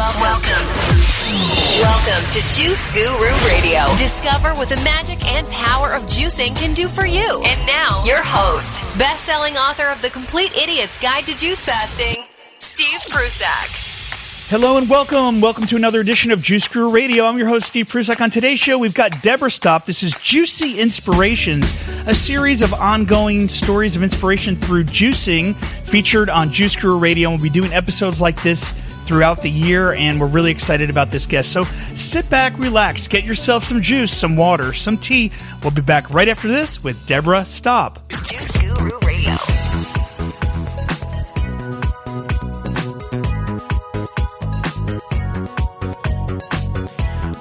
Welcome to Juice Guru Radio. Discover what the magic and power of juicing can do for you. And now, your host, best-selling author of The Complete Idiot's Guide to Juice Fasting, Steve Prusak. Hello and welcome. Welcome to another edition of Juice Guru Radio. I'm your host, Steve Prusak. On today's show, we've got Debra Staup. This is Juicy Inspirations, a series of ongoing stories of inspiration through juicing featured on Juice Guru Radio. We'll be doing episodes like this throughout the year, and we're really excited about this guest. So sit back, relax, get yourself some juice, some water, some tea. We'll be back right after this with Debra Staup. Juice Guru Radio.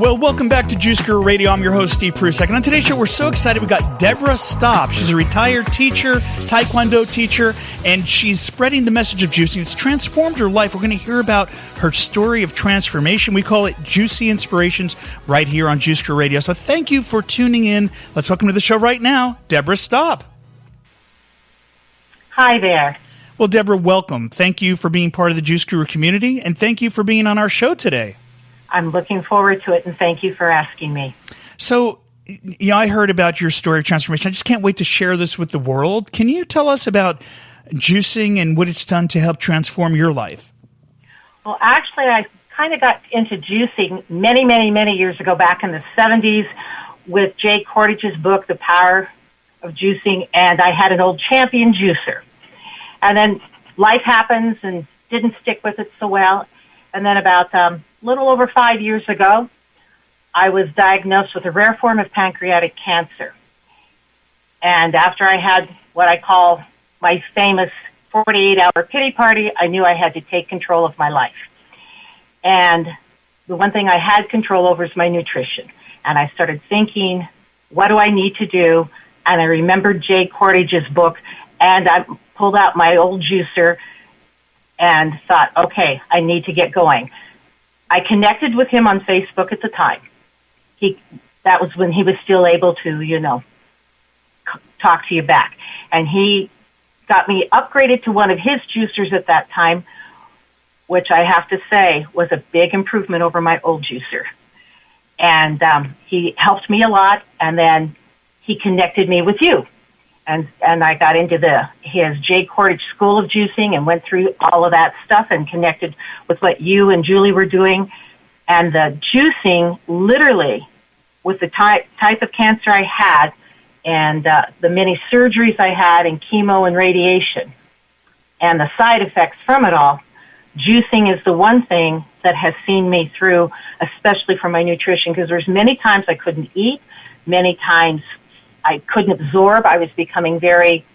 Well, welcome back to Juice Guru Radio. I'm your host, Steve Prusak. And on today's show, we're so excited. We got Debra Staup. She's a retired teacher, Taekwondo teacher, and she's spreading the message of juicing. It's transformed her life. We're going to hear about her story of transformation. We call it Juicy Inspirations right here on Juice Guru Radio. So thank you for tuning in. Let's welcome to the show right now, Debra Staup. Hi there. Well, Debra, welcome. Thank you for being part of the Juice Guru community, and thank you for being on our show today. I'm looking forward to it, and thank you for asking me. So, I heard about your story of transformation. I just can't wait to share this with the world. Can you tell us about juicing and what it's done to help transform your life? Well, actually, I kind of got into juicing many years ago, back in the 70s, with Jay Cordage's book, The Power of Juicing, and I had an old champion juicer. And then life happens and didn't stick with it so well. And then about little over 5 years ago, I was diagnosed with a rare form of pancreatic cancer. And after I had what I call my famous 48-hour pity party, I knew I had to take control of my life. And the one thing I had control over is my nutrition. And I started thinking, what do I need to do? And I remembered Jay Cordage's book, and I pulled out my old juicer and thought, okay, I need to get going. I connected with him on Facebook at the time. That was when he was still able to, talk to you back. And he got me upgraded to one of his juicers at that time, which I have to say was a big improvement over my old juicer. And he helped me a lot, and then he connected me with you. And I got into his Jay Cordage School of Juicing and went through all of that stuff and connected with what you and Julie were doing. And the juicing, literally, with the type of cancer I had and the many surgeries I had and chemo and radiation and the side effects from it all, juicing is the one thing that has seen me through, especially for my nutrition, because there's many times I couldn't eat, many times I couldn't absorb. I was becoming very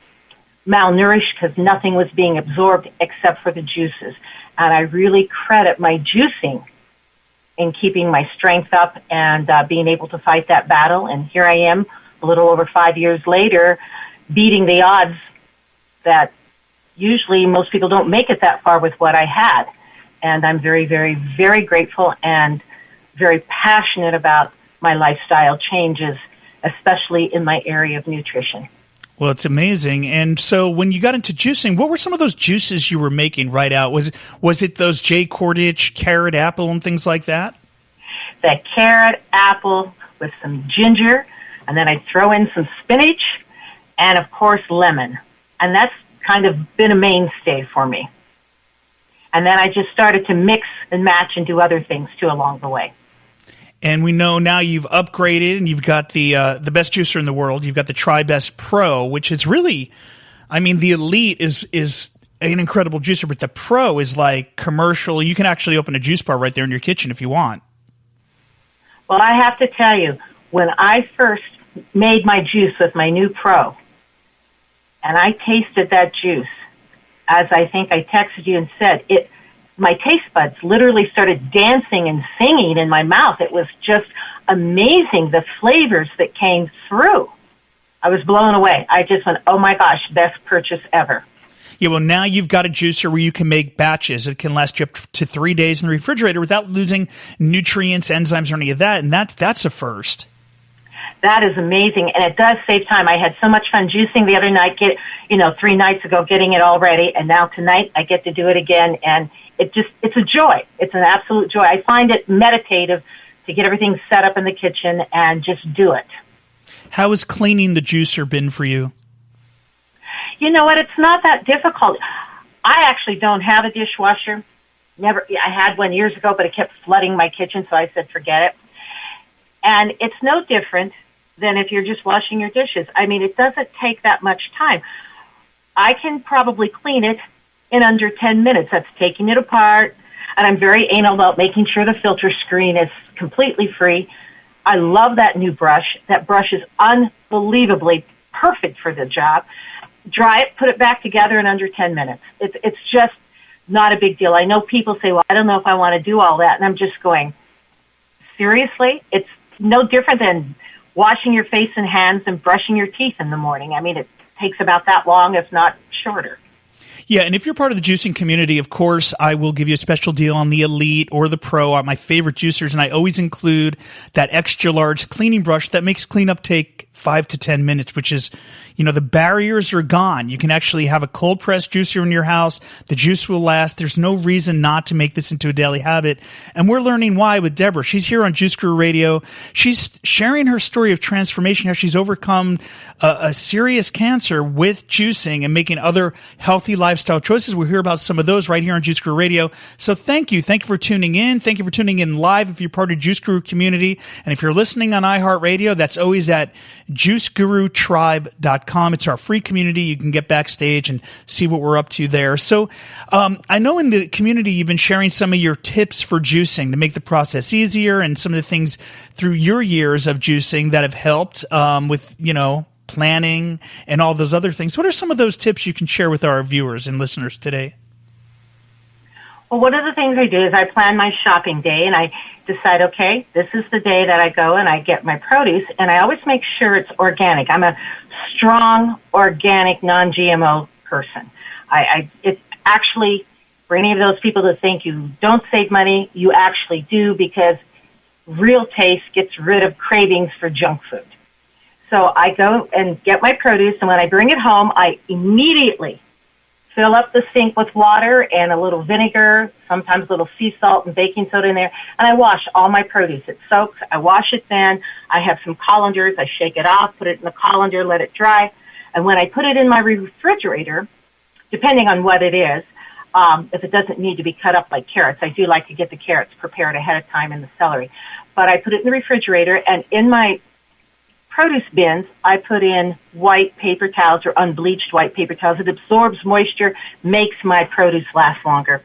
malnourished because nothing was being absorbed except for the juices. And I really credit my juicing in keeping my strength up and being able to fight that battle. And here I am, a little over 5 years later, beating the odds that usually most people don't make it that far with what I had. And I'm very, very, very grateful and very passionate about my lifestyle changes, especially in my area of nutrition. Well, it's amazing. And so when you got into juicing, what were some of those juices you were making right out? Was it those Jay Cordage, carrot, apple, and things like that? The carrot, apple with some ginger, and then I'd throw in some spinach, and of course lemon. And that's kind of been a mainstay for me. And then I just started to mix and match and do other things too along the way. And we know now you've upgraded and you've got the best juicer in the world. You've got the Tribest Pro, which is really, the Elite is an incredible juicer, but the Pro is like commercial. You can actually open a juice bar right there in your kitchen if you want. Well, I have to tell you, when I first made my juice with my new Pro, and I tasted that juice, as I think I texted you and said, my taste buds literally started dancing and singing in my mouth. It was just amazing, the flavors that came through. I was blown away. I just went, oh my gosh, best purchase ever. Yeah, well, now you've got a juicer where you can make batches. It can last you up to 3 days in the refrigerator without losing nutrients, enzymes, or any of that, and that's a first. That is amazing, and it does save time. I had so much fun juicing the other night, 3 nights ago, getting it all ready, and now tonight I get to do it again, and it's a joy. It's an absolute joy. I find it meditative to get everything set up in the kitchen and just do it. How has cleaning the juicer been for you? You know what? It's not that difficult. I actually don't have a dishwasher. I had one years ago, but it kept flooding my kitchen, so I said, forget it. And it's no different than if you're just washing your dishes. I mean, it doesn't take that much time. I can probably clean it in under 10 minutes. That's taking it apart, and I'm very anal about making sure the filter screen is completely free. I love that new brush. That brush is unbelievably perfect for the job. Dry it, put it back together in under 10 minutes. It's just not a big deal. I know people say, well, I don't know if I want to do all that, and I'm just going, seriously? It's no different than washing your face and hands and brushing your teeth in the morning. I mean, it takes about that long, if not shorter. Yeah, and if you're part of the juicing community, of course, I will give you a special deal on the Elite or the Pro, are my favorite juicers, and I always include that extra large cleaning brush that makes cleanup take 5 to 10 minutes, which is, the barriers are gone. You can actually have a cold press juicer in your house. The juice will last. There's no reason not to make this into a daily habit. And we're learning why with Debra. She's here on Juice Guru Radio. She's sharing her story of transformation, how she's overcome a serious cancer with juicing and making other healthy lifestyle choices. We'll hear about some of those right here on Juice Guru Radio. So thank you. Thank you for tuning in. Thank you for tuning in live if you're part of Juice Guru community. And if you're listening on iHeartRadio, that's always at juicegurutribe.com. It's our free community. You can get backstage and see what we're up to there. So I know in the community you've been sharing some of your tips for juicing to make the process easier and some of the things through your years of juicing that have helped with, planning and all those other things. What are some of those tips you can share with our viewers and listeners today? Well, one of the things I do is I plan my shopping day, and I decide, okay, this is the day that I go and I get my produce, and I always make sure it's organic. I'm a strong, organic, non-GMO person. It's actually, for any of those people that think you don't save money, you actually do, because real taste gets rid of cravings for junk food. So I go and get my produce, and when I bring it home, I immediately fill up the sink with water and a little vinegar, sometimes a little sea salt and baking soda in there, and I wash all my produce. It soaks. I wash it then. I have some colanders. I shake it off, put it in the colander, let it dry. And when I put it in my refrigerator, depending on what it is, if it doesn't need to be cut up like carrots, I do like to get the carrots prepared ahead of time in the celery. But I put it in the refrigerator, and in my produce bins, I put in white paper towels or unbleached white paper towels. It absorbs moisture, makes my produce last longer.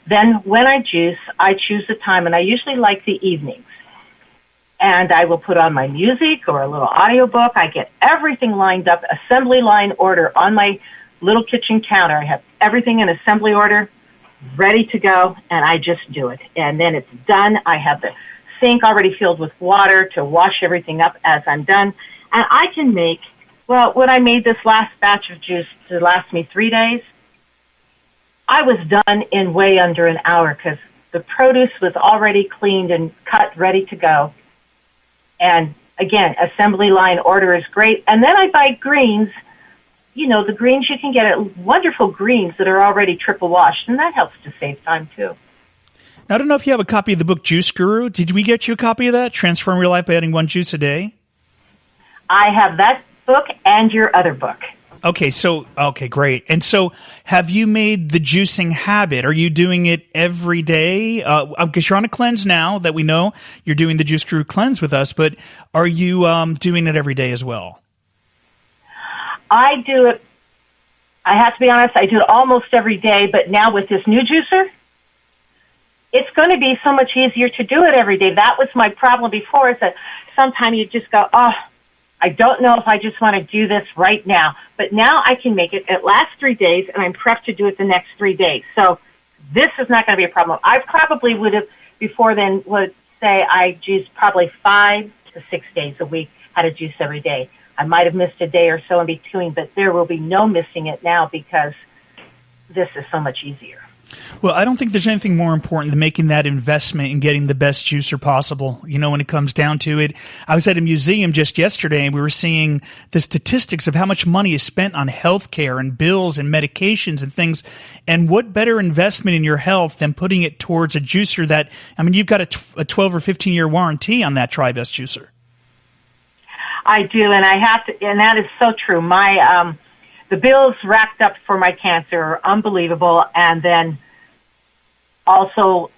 Then when I juice, I choose the time, and I usually like the evenings. And I will put on my music or a little audiobook. I get everything lined up, assembly line order on my little kitchen counter. I have everything in assembly order, ready to go, and I just do it. And then it's done. I have the sink already filled with water to wash everything up as I'm done. And I can make, when I made this last batch of juice to last me 3 days, I was done in way under an hour because the produce was already cleaned and cut, ready to go. And again, assembly line order is great. And then I buy greens. The greens you can get at wonderful greens that are already triple washed, and that helps to save time too. I don't know if you have a copy of the book Juice Guru. Did we get you a copy of that? Transform Your Life by Adding One Juice a Day? I have that book and your other book. Okay, great. And so have you made the juicing habit? Are you doing it every day? Because you're on a cleanse now that we know. You're doing the Juice Guru cleanse with us, but are you doing it every day as well? I do it. I have to be honest, I do it almost every day, but now with this new juicer, it's going to be so much easier to do it every day. That was my problem before, is that sometimes you just go, I don't know if I just want to do this right now. But now I can make it. It lasts 3 days, and I'm prepped to do it the next 3 days. So this is not going to be a problem. I probably would have, before then, would say I juice probably 5 to 6 days a week, had to juice every day. I might have missed a day or so in between, but there will be no missing it now because this is so much easier. Well, I don't think there's anything more important than making that investment in getting the best juicer possible. You know, when it comes down to it, I was at a museum just yesterday and we were seeing the statistics of how much money is spent on healthcare and bills and medications and things. And what better investment in your health than putting it towards a juicer that, I mean, you've got a 12 or 15 year warranty on that Tribest juicer. I do, and I have to, and that is so true. My, the bills racked up for my cancer are unbelievable, and then also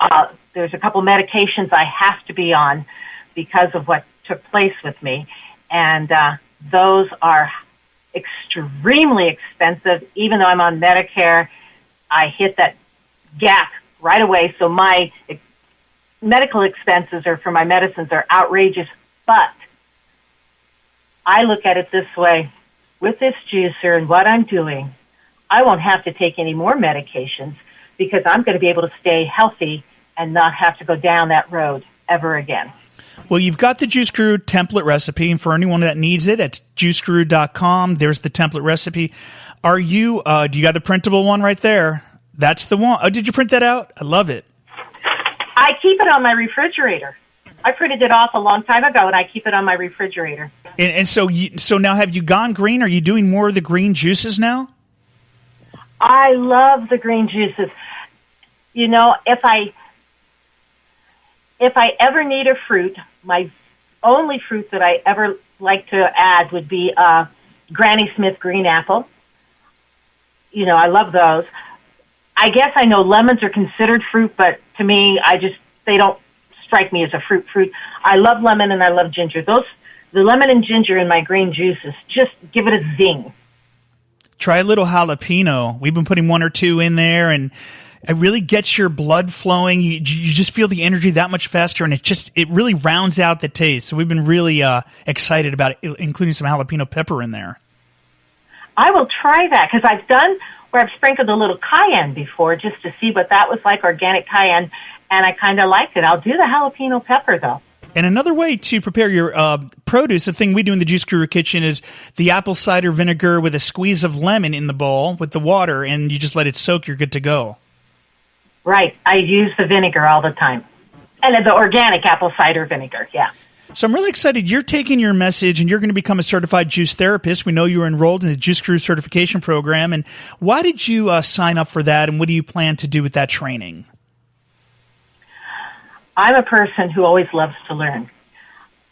there's a couple medications I have to be on because of what took place with me, and those are extremely expensive. Even though I'm on Medicare, I hit that gap right away, so my medical expenses for my medicines are outrageous, but I look at it this way. With this juicer and what I'm doing, I won't have to take any more medications because I'm going to be able to stay healthy and not have to go down that road ever again. Well, you've got the Juice Guru template recipe, and for anyone that needs it, it's juiceguru.com. There's the template recipe. Are you, do you got the printable one right there? That's the one. Oh, did you print that out? I love it. I keep it on my refrigerator. I printed it off a long time ago, and I keep it on my refrigerator. And so now have you gone green? Are you doing more of the green juices now? I love the green juices. You know, if I ever need a fruit, my only fruit that I ever like to add would be Granny Smith green apple. You know, I love those. I guess I know lemons are considered fruit, but to me, they don't strike me as a fruit. I love lemon and I love ginger. The lemon and ginger in my green juices just give it a zing. Try a little jalapeno. We've been putting one or two in there, and it really gets your blood flowing. You just feel the energy that much faster, and it really rounds out the taste. So we've been really excited about it, including some jalapeno pepper in there. I will try that because I've done where I've sprinkled a little cayenne before just to see what that was like, organic cayenne, and I kind of liked it. I'll do the jalapeno pepper, though. And another way to prepare your produce, the thing we do in the Juice Guru kitchen, is the apple cider vinegar with a squeeze of lemon in the bowl with the water, and you just let it soak. You're good to go. Right. I use the vinegar all the time. And the organic apple cider vinegar, yeah. So I'm really excited. You're taking your message, and you're going to become a certified juice therapist. We know you were enrolled in the Juice Guru certification program. And why did you sign up for that, and what do you plan to do with that training? I'm a person who always loves to learn.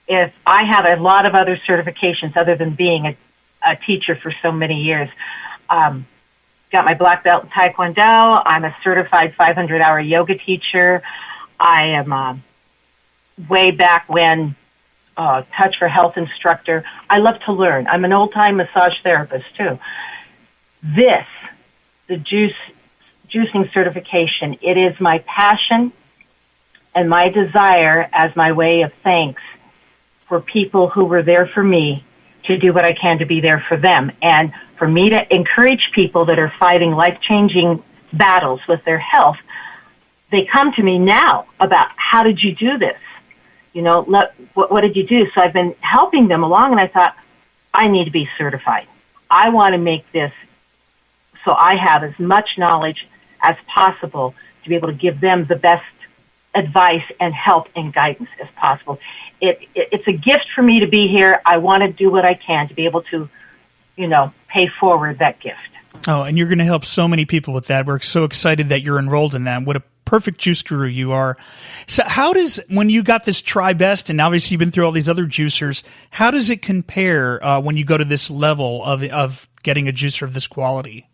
If I have a lot of other certifications other than being a teacher for so many years. Got my black belt in Taekwondo. I'm a certified 500-hour yoga teacher. I am way back when Touch for Health instructor. I love to learn. I'm an old-time massage therapist, too. The juicing certification, it is my passion and my desire as my way of thanks for people who were there for me to do what I can to be there for them. And for me to encourage people that are fighting life-changing battles with their health, they come to me now about, how did you do this? You know, what did you do? So I've been helping them along, and I thought, I need to be certified. I want to make this so I have as much knowledge as possible to be able to give them the best advice and help and guidance as possible. It's a gift for me to be here. I want to do what I can to be able to, pay forward that gift. Oh, and you're going to help so many people with that. We're so excited that you're enrolled in that. What a perfect juice guru you are. So when you got this Tribest, and obviously you've been through all these other juicers, how does it compare when you go to this level of getting a juicer of this quality?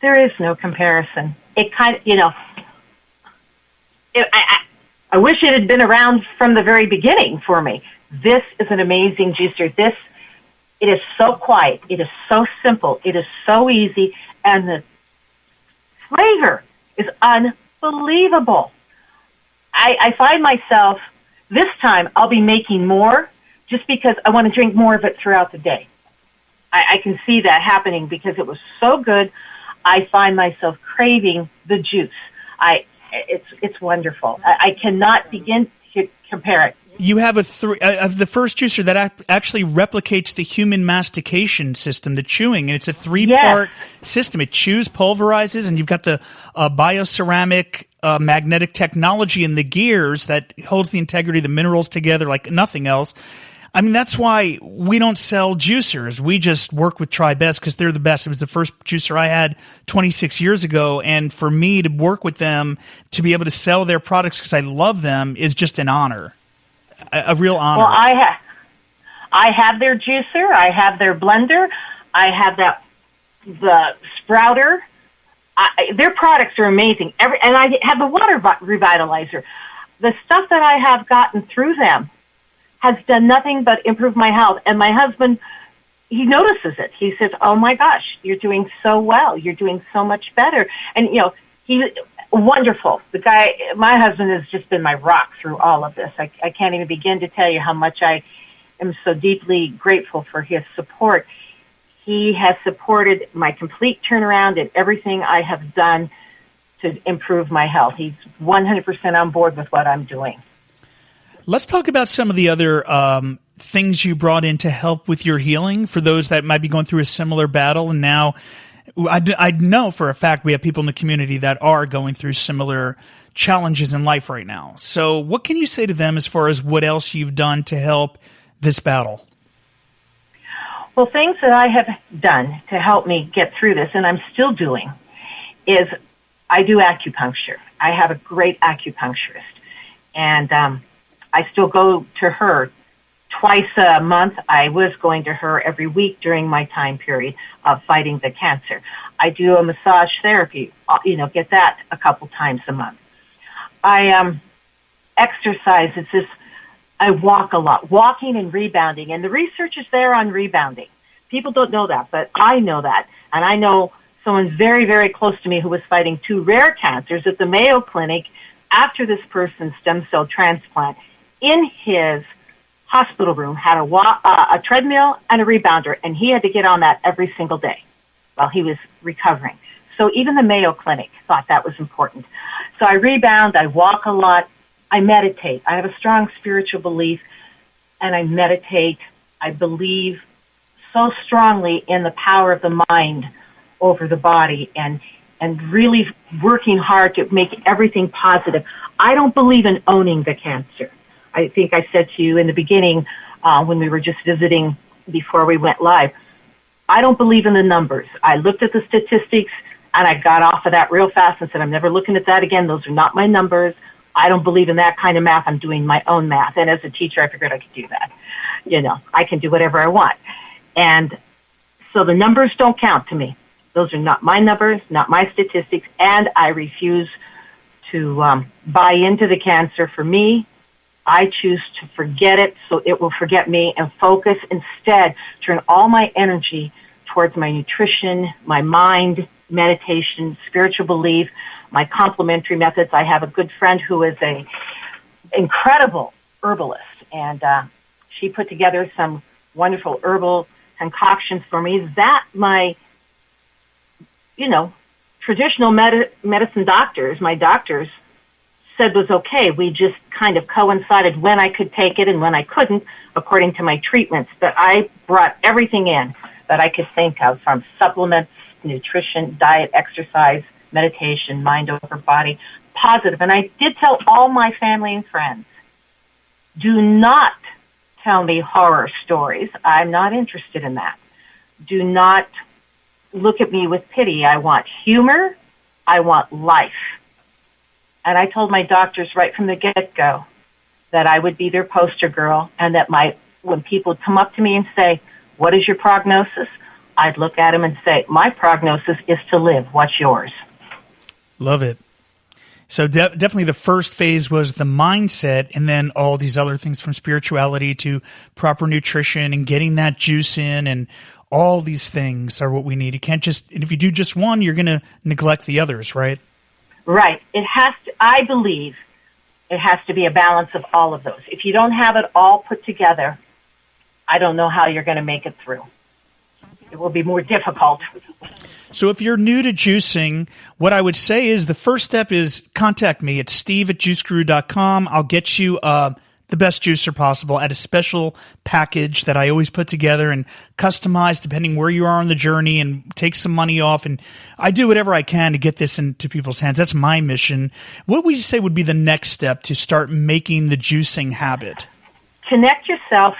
There is no comparison. It kind of, I wish it had been around from the very beginning for me. This is an amazing juicer. It is so quiet. It is so simple. It is so easy. And the flavor is unbelievable. I find myself, this time, I'll be making more just because I want to drink more of it throughout the day. I can see that happening because it was so good. I find myself craving the juice. It's wonderful. I cannot begin to compare it. You have the first juicer that actually replicates the human mastication system, the chewing, and it's a 3-part system. It chews, pulverizes, and you've got the bioceramic magnetic technology in the gears that holds the integrity of the minerals together like nothing else. I mean, that's why we don't sell juicers. We just work with Tribest because they're the best. It was the first juicer I had 26 years ago, and for me to work with them, to be able to sell their products because I love them, is just an honor, a real honor. Well, I have their juicer. I have their blender. I have the sprouter. Their products are amazing. And I have the water revitalizer. The stuff that I have gotten through them has done nothing but improve my health. And my husband, he notices it. He says, "Oh my gosh, you're doing so well. You're doing so much better." And, he's wonderful. The guy, my husband, has just been my rock through all of this. I can't even begin to tell you how much I am so deeply grateful for his support. He has supported my complete turnaround and everything I have done to improve my health. He's 100% on board with what I'm doing. Let's talk about some of the other things you brought in to help with your healing for those that might be going through a similar battle. And now I know for a fact we have people in the community that are going through similar challenges in life right now. So what can you say to them as far as what else you've done to help this battle? Well, things that I have done to help me get through this, and I'm still doing, is I do acupuncture. I have a great acupuncturist. And I still go to her twice a month. I was going to her every week during my time period of fighting the cancer. I do a massage therapy, get that a couple times a month. I exercise. I walk a lot, walking and rebounding. And the research is there on rebounding. People don't know that, but I know that. And I know someone very, very close to me who was fighting 2 rare cancers at the Mayo Clinic after this person's stem cell transplant. In his hospital room, had a treadmill and a rebounder, and he had to get on that every single day while he was recovering. So even the Mayo Clinic thought that was important. So I rebound, I walk a lot, I meditate. I have a strong spiritual belief, and I meditate. I believe so strongly in the power of the mind over the body and really working hard to make everything positive. I don't believe in owning the cancer. I think I said to you in the beginning when we were just visiting before we went live, I don't believe in the numbers. I looked at the statistics and I got off of that real fast and said, I'm never looking at that again. Those are not my numbers. I don't believe in that kind of math. I'm doing my own math. And as a teacher, I figured I could do that. I can do whatever I want. And so the numbers don't count to me. Those are not my numbers, not my statistics, and I refuse to buy into the cancer. For me, I choose to forget it so it will forget me and focus instead, turn all my energy towards my nutrition, my mind, meditation, spiritual belief, my complementary methods. I have a good friend who is an incredible herbalist, and she put together some wonderful herbal concoctions for me that my, traditional medicine doctors, my doctors, said was okay. We just kind of coincided when I could take it and when I couldn't, according to my treatments. But I brought everything in that I could think of, from supplements, nutrition, diet, exercise, meditation, mind over body, positive. And I did tell all my family and friends, do not tell me horror stories. I'm not interested in that. Do not look at me with pity. I want humor. I want life. And I told my doctors right from the get-go that I would be their poster girl, and that when people would come up to me and say, what is your prognosis? I'd look at them and say, my prognosis is to live. What's yours? Love it. So definitely the first phase was the mindset, and then all these other things from spirituality to proper nutrition and getting that juice in, and all these things are what we need. You can't and if you do just one, you're going to neglect the others, right? Right. I believe it has to be a balance of all of those. If you don't have it all put together, I don't know how you're going to make it through. It will be more difficult. So if you're new to juicing, what I would say is the first step is contact me at steve@juiceguru.com. I'll get you the best juicer possible at a special package that I always put together and customize depending where you are on the journey and take some money off. And I do whatever I can to get this into people's hands. That's my mission. What would you say would be the next step to start making the juicing habit? Connect yourself.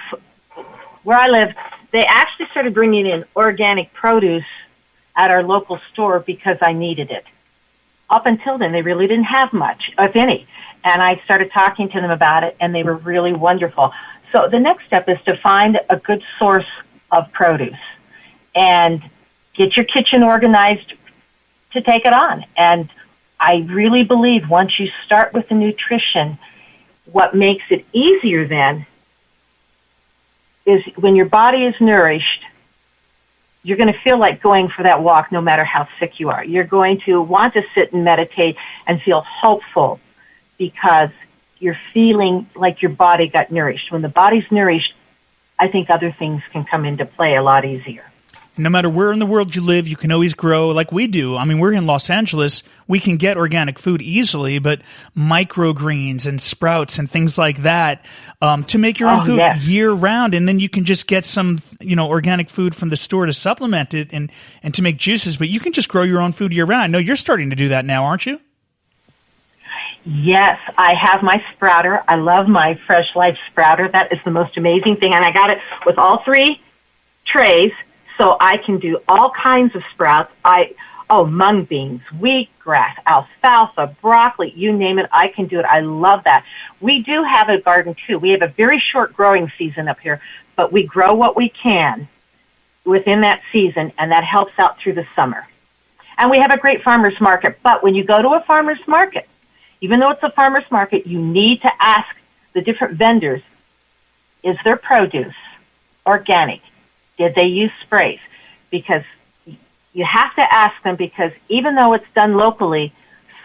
Where I live, they actually started bringing in organic produce at our local store because I needed it. Up until then, they really didn't have much, if any. And I started talking to them about it, and they were really wonderful. So the next step is to find a good source of produce and get your kitchen organized to take it on. And I really believe once you start with the nutrition, what makes it easier then is when your body is nourished, you're going to feel like going for that walk no matter how sick you are. You're going to want to sit and meditate and feel hopeful because you're feeling like your body got nourished. When the body's nourished, I think other things can come into play a lot easier. No matter where in the world you live, you can always grow like we do. I mean, we're in Los Angeles. We can get organic food easily, but microgreens and sprouts and things like that to make your own food year-round. And then you can just get some, organic food from the store to supplement it and to make juices. But you can just grow your own food year-round. I know you're starting to do that now, aren't you? Yes, I have my sprouter. I love my Fresh Life sprouter. That is the most amazing thing. And I got it with all 3 trays. So I can do all kinds of sprouts. Mung beans, wheatgrass, alfalfa, broccoli, you name it, I can do it. I love that. We do have a garden, too. We have a very short growing season up here, but we grow what we can within that season, and that helps out through the summer. And we have a great farmer's market. But when you go to a farmer's market, even though it's a farmer's market, you need to ask the different vendors, is their produce organic? Did they use sprays? Because you have to ask them, because even though it's done locally,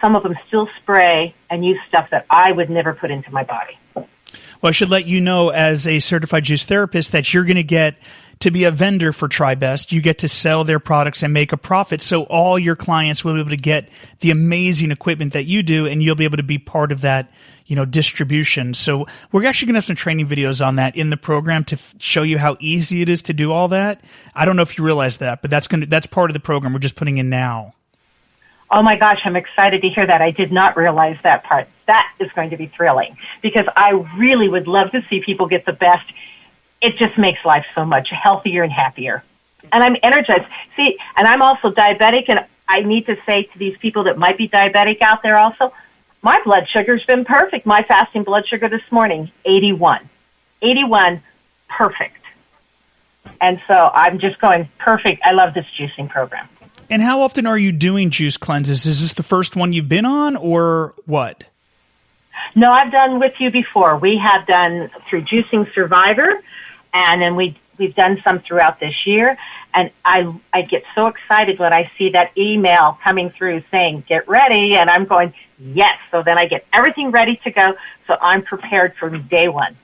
some of them still spray and use stuff that I would never put into my body. Well, I should let you know as a certified juice therapist that you're going to get to be a vendor for Tribest. You get to sell their products and make a profit. So all your clients will be able to get the amazing equipment that you do, and you'll be able to be part of that, distribution. So we're actually going to have some training videos on that in the program to show you how easy it is to do all that. I don't know if you realize that, but that's part of the program we're just putting in now. Oh my gosh, I'm excited to hear that. I did not realize that part. That is going to be thrilling because I really would love to see people get the best. It just makes life so much healthier and happier. And I'm energized. See, and I'm also diabetic, and I need to say to these people that might be diabetic out there also, my blood sugar's been perfect. My fasting blood sugar this morning, 81. 81, perfect. And so I'm just going, perfect. I love this juicing program. And how often are you doing juice cleanses? Is this the first one you've been on, or what? No, I've done with you before. We have done through Juicing Survivor, and then we've done some throughout this year. And I get so excited when I see that email coming through saying, get ready, and I'm going, yes. So then I get everything ready to go, so I'm prepared from day one.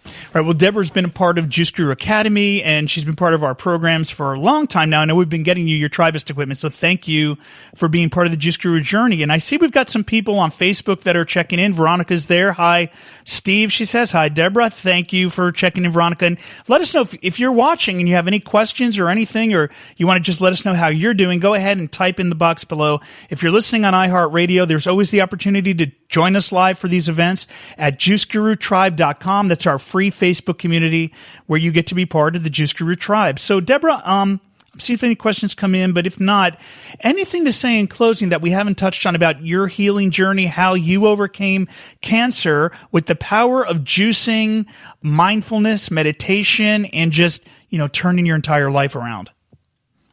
All right. Well, Debra's been a part of Juice Guru Academy, and she's been part of our programs for a long time now. I know we've been getting you your Tribest equipment, so thank you for being part of the Juice Guru journey. And I see we've got some people on Facebook that are checking in. Veronica's there. Hi, Steve. She says, hi, Debra. Thank you for checking in, Veronica. And let us know if you're watching and you have any questions or anything, or you want to just let us know how you're doing. Go ahead and type in the box below. If you're listening on iHeartRadio, there's always the opportunity to join us live for these events at juicegurutribe.com. That's our free Facebook community where you get to be part of the Juice Guru Tribe. So, Debra, see if any questions come in, but if not, anything to say in closing that we haven't touched on about your healing journey, how you overcame cancer with the power of juicing, mindfulness, meditation, and just, turning your entire life around.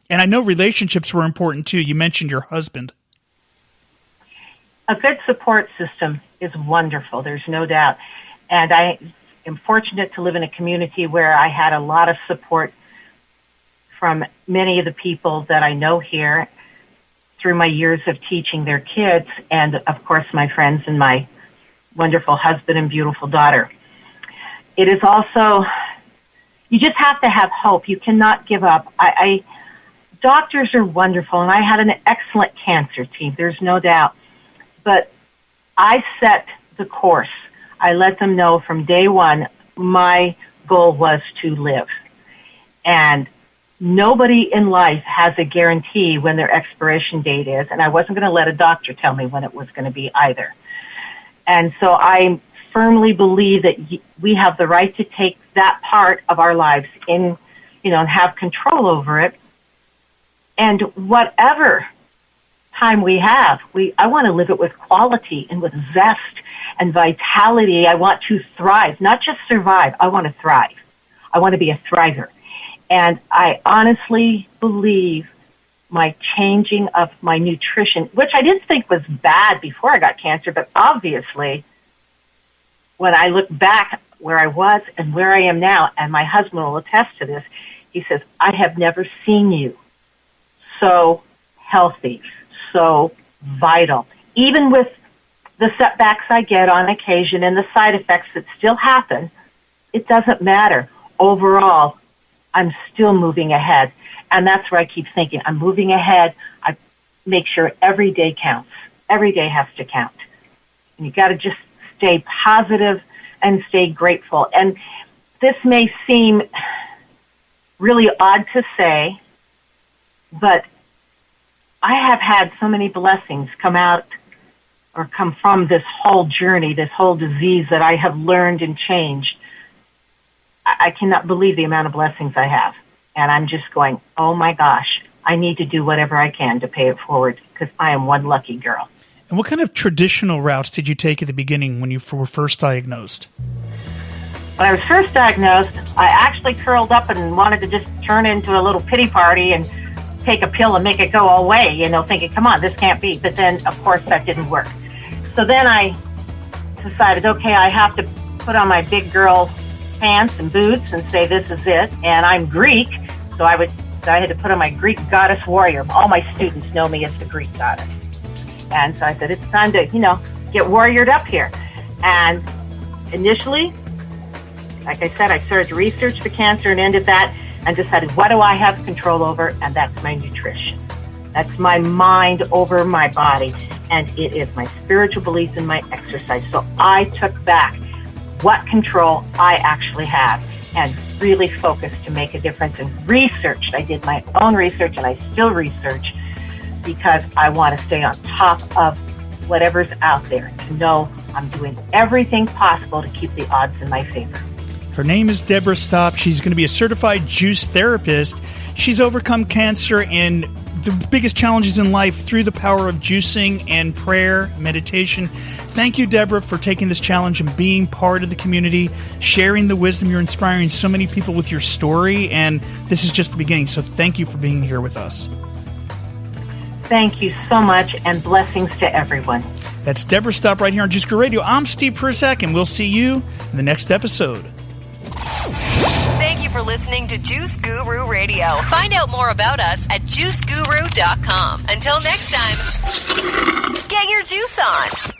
And I know relationships were important too. You mentioned your husband. A good support system is wonderful. There's no doubt. And I am fortunate to live in a community where I had a lot of support from many of the people that I know here through my years of teaching their kids, and of course my friends and my wonderful husband and beautiful daughter. It is also, you just have to have hope. You cannot give up. Doctors are wonderful, and I had an excellent cancer team, there's no doubt. But I set the course. I let them know from day one my goal was to live. And nobody in life has a guarantee when their expiration date is, and I wasn't going to let a doctor tell me when it was going to be either. And so I firmly believe that we have the right to take that part of our lives in, and have control over it. And whatever time we have, I want to live it with quality and with zest and vitality. I want to thrive, not just survive. I want to thrive. I want to be a thriver. And I honestly believe my changing of my nutrition, which I didn't think was bad before I got cancer, but obviously when I look back where I was and where I am now, and my husband will attest to this, he says, I have never seen you so healthy, so vital. Even with the setbacks I get on occasion and the side effects that still happen, it doesn't matter. Overall, I'm still moving ahead. And that's where I keep thinking, I'm moving ahead. I make sure every day counts. Every day has to count. And you got to just stay positive and stay grateful. And this may seem really odd to say, but I have had so many blessings come out or come from this whole journey, this whole disease that I have learned and changed. I cannot believe the amount of blessings I have. And I'm just going, oh my gosh, I need to do whatever I can to pay it forward because I am one lucky girl. And what kind of traditional routes did you take at the beginning when you were first diagnosed? When I was first diagnosed, I actually curled up and wanted to just turn into a little pity party and take a pill and make it go away, thinking, come on, this can't be. But then, of course, that didn't work. So then I decided, okay, I have to put on my big girl pants and boots and say this is it. And I'm Greek, so I had to put on my Greek goddess warrior. All my students know me as the Greek goddess. And so I said, it's time to, get warriored up here. And initially, like I said, I started to research the cancer and ended that and decided, what do I have control over? And that's my nutrition. That's my mind over my body. And it is my spiritual beliefs and my exercise. So I took back what control I actually have and really focused to make a difference and researched. I did my own research and I still research because I want to stay on top of whatever's out there, to know I'm doing everything possible to keep the odds in my favor. Her name is Debra Staup. She's going to be a certified juice therapist. She's overcome cancer and the biggest challenges in life through the power of juicing and prayer, meditation. Thank you, Debra, for taking this challenge and being part of the community, sharing the wisdom. You're inspiring so many people with your story, and this is just the beginning. So thank you for being here with us. Thank you so much, and blessings to everyone. That's Debra Staup right here on Juice Guru Radio. I'm Steve Prusak, and we'll see you in the next episode. Thank you for listening to Juice Guru Radio. Find out more about us at juiceguru.com. Until next time, get your juice on.